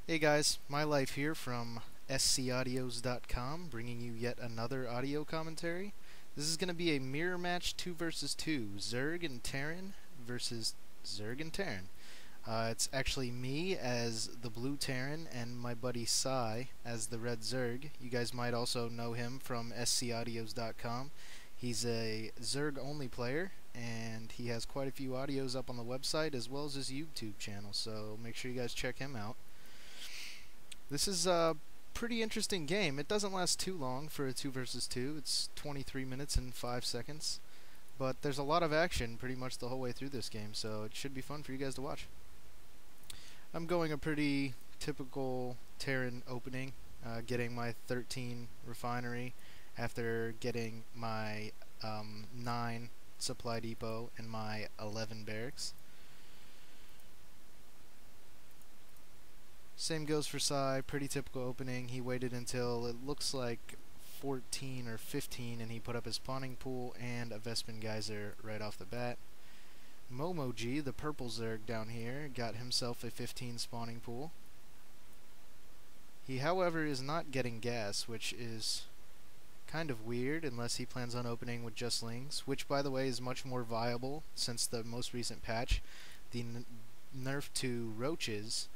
Hey guys, my life here from scaudios.com, bringing you yet another audio commentary. This is going to be a mirror match 2 versus 2, Zerg and Terran versus Zerg and Terran. It's actually me as the blue Terran and my buddy Sai as the red Zerg. You guys might also know him from scaudios.com. He's a Zerg only player, and he has quite a few audios up on the website as well as his YouTube channel, so make sure you guys check him out. This is a pretty interesting game. It doesn't last too long for a 2 versus 2. It's 23 minutes and 5 seconds. But there's a lot of action pretty much the whole way through this game, so it should be fun for you guys to watch. I'm going a pretty typical Terran opening, getting my 13 refinery after getting my 9 supply depot and my 11 barracks. Same goes for Sai, pretty typical opening. He waited until it looks like 14 or 15 and he put up his spawning pool and a Vespin Geyser right off the bat. Momoji, the purple Zerg down here, got himself a 15 spawning pool. He, however, is not getting gas, which is kind of weird unless he plans on opening with just Lings, which, by the way, is much more viable since the most recent patch. The nerf to roaches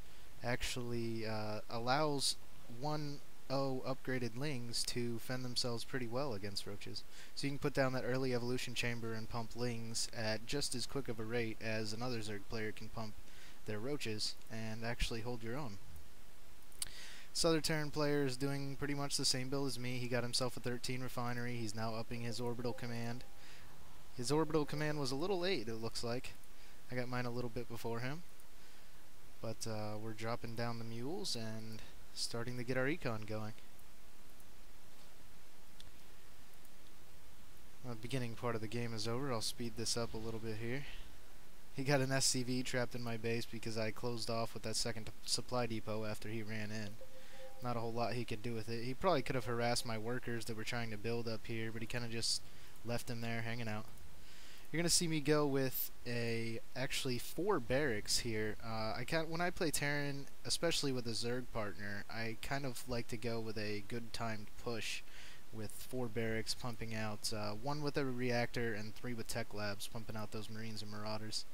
actually allows 1-0 upgraded Lings to fend themselves pretty well against roaches. So you can put down that early evolution chamber and pump Lings at just as quick of a rate as another Zerg player can pump their roaches and actually hold your own. Southern Terran player is doing pretty much the same build as me. He got himself a 13 refinery. He's now upping his orbital command. His orbital command was a little late, it looks like. I got mine a little bit before him. But we're dropping down the mules and starting to get our econ going. The beginning part of the game is over. I'll speed this up a little bit here. He got an SCV trapped in my base because I closed off with that second supply depot after he ran in. Not a whole lot he could do with it. He probably could have harassed my workers that were trying to build up here, but he kind of just left them there hanging out. You're going to see me go with actually 4 barracks here. When I play Terran, especially with a Zerg partner, I kind of like to go with a good timed push with 4 barracks pumping out, 1 with a reactor and 3 with tech labs pumping out those Marines and Marauders.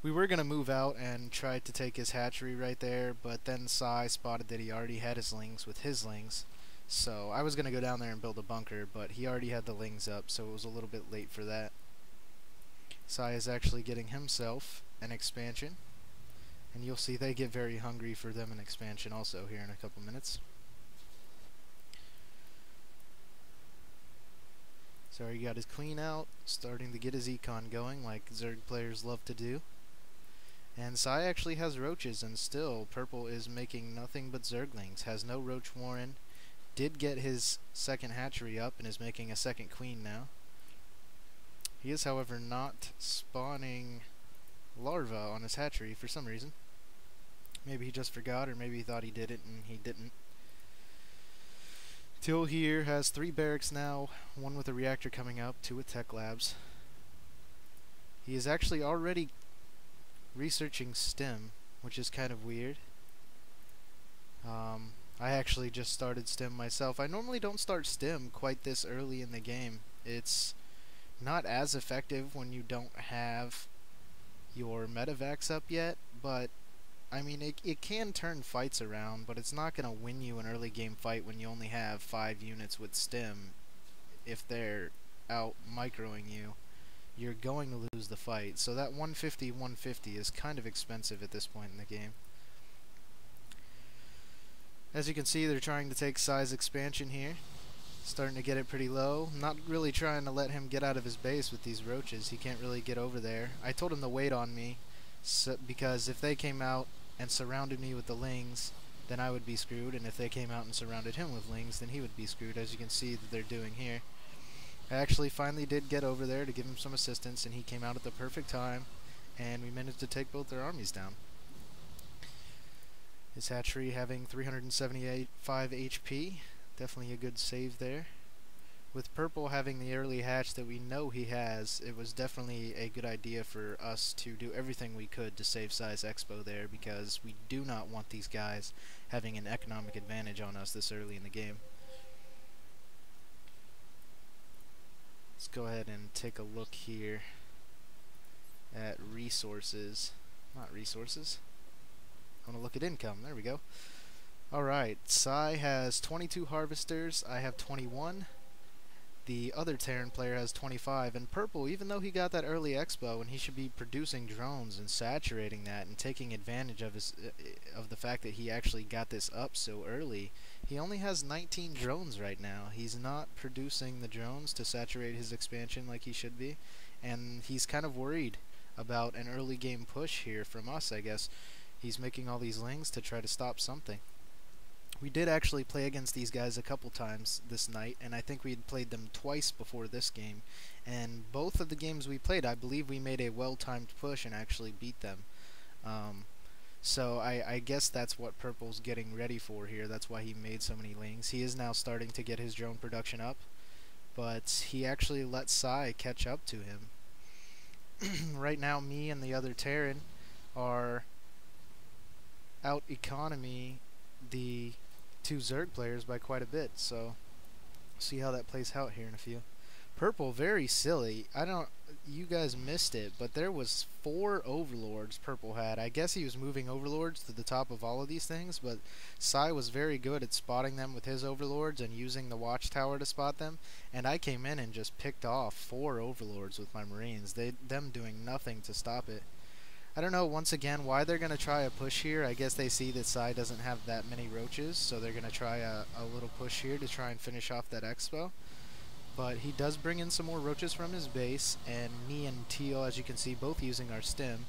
We were going to move out and try to take his hatchery right there, but then Sai spotted that he already had his Lings with his Lings. So I was going to go down there and build a bunker, but he already had the Lings up, so it was a little bit late for that. Sai is actually getting himself an expansion, and you'll see they get very hungry for them an expansion also here in a couple minutes. So he got his queen out, starting to get his econ going like Zerg players love to do. And Sai actually has roaches, and still purple is making nothing but Zerglings, has no roach warren. Did get his second hatchery up and is making a second queen now. He is, however, not spawning larvae on his hatchery for some reason. Maybe he just forgot, or maybe he thought he did it and he didn't. Till here has 3 barracks now, 1 with a reactor coming up, 2 with tech labs. He is actually already researching STEM, which is kind of weird. I actually just started STEM myself. I normally don't start STEM quite this early in the game. It's not as effective when you don't have your medevacs up yet, but I mean it can turn fights around, but it's not going to win you an early game fight when you only have 5 units with STEM. If they're out microing you, you're going to lose the fight. So that 150 is kind of expensive at this point in the game. As you can see, they're trying to take Sai's expansion here. Starting to get it pretty low. Not really trying to let him get out of his base with these roaches. He can't really get over there. I told him to wait on me, because if they came out and surrounded me with the Lings, then I would be screwed, and if they came out and surrounded him with Lings, then he would be screwed, as you can see that they're doing here. I actually finally did get over there to give him some assistance, and he came out at the perfect time, and we managed to take both their armies down. His hatchery having 375 HP, definitely a good save there. With Purple having the early hatch that we know he has, it was definitely a good idea for us to do everything we could to save Size Expo there, because we do not want these guys having an economic advantage on us this early in the game. Let's go ahead and take a look here at resources. Not resources. I want to look at income. There we go. Alright, Sai has 22 harvesters. I have 21. The other Terran player has 25, and Purple, even though he got that early expo and he should be producing drones and saturating that and taking advantage of of the fact that he actually got this up so early, he only has 19 drones right now. He's not producing the drones to saturate his expansion like he should be, and he's kind of worried about an early game push here from us, I guess. He's making all these lings to try to stop something. We did actually play against these guys a couple times this night, and I think we had played them twice before this game. And both of the games we played, I believe we made a well-timed push and actually beat them. So I guess that's what Purple's getting ready for here. That's why he made so many lings. He is now starting to get his drone production up, but he actually let Sai catch up to him. Right now, me and the other Terran are out economy the two Zerg players by quite a bit, so see how that plays out here in a few. Purple, very silly. You guys missed it, but there was 4 overlords Purple had. I guess he was moving overlords to the top of all of these things, but Sai was very good at spotting them with his overlords and using the watchtower to spot them, and I came in and just picked off 4 overlords with my marines, them doing nothing to stop it. I don't know, once again, why they're going to try a push here. I guess they see that Sai doesn't have that many roaches, so they're going to try a little push here to try and finish off that expo. But he does bring in some more roaches from his base, and me and Teal, as you can see, both using our stim.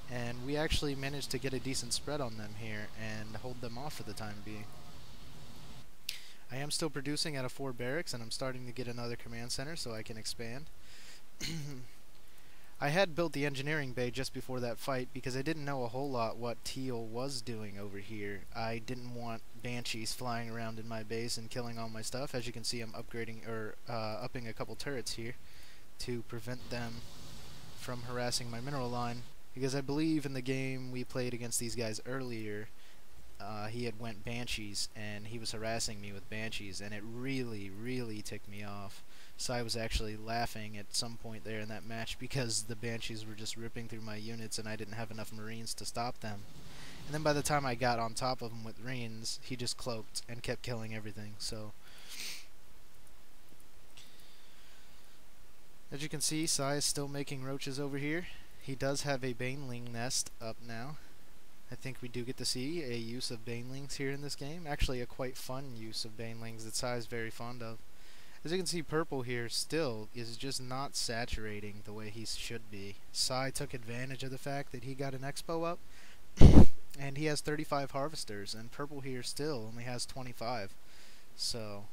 And we actually managed to get a decent spread on them here and hold them off for the time being. I am still producing out of 4 barracks, and I'm starting to get another command center so I can expand. I had built the engineering bay just before that fight because I didn't know a whole lot what Teal was doing over here. I didn't want banshees flying around in my base and killing all my stuff. As you can see, I'm upgrading or upping a couple turrets here to prevent them from harassing my mineral line, because I believe in the game we played against these guys earlier, he had went banshees and he was harassing me with banshees, and it really ticked me off. Sai was actually laughing at some point there in that match because the banshees were just ripping through my units and I didn't have enough marines to stop them. And then by the time I got on top of him with marines, he just cloaked and kept killing everything. So as you can see, Sai is still making roaches over here. He does have a baneling nest up now. I think we do get to see a use of banelings here in this game. Actually a quite fun use of banelings that Sai is very fond of. As you can see, Purple here still is just not saturating the way he should be. Sai took advantage of the fact that he got an expo up, and he has 35 harvesters, and Purple here still only has 25. So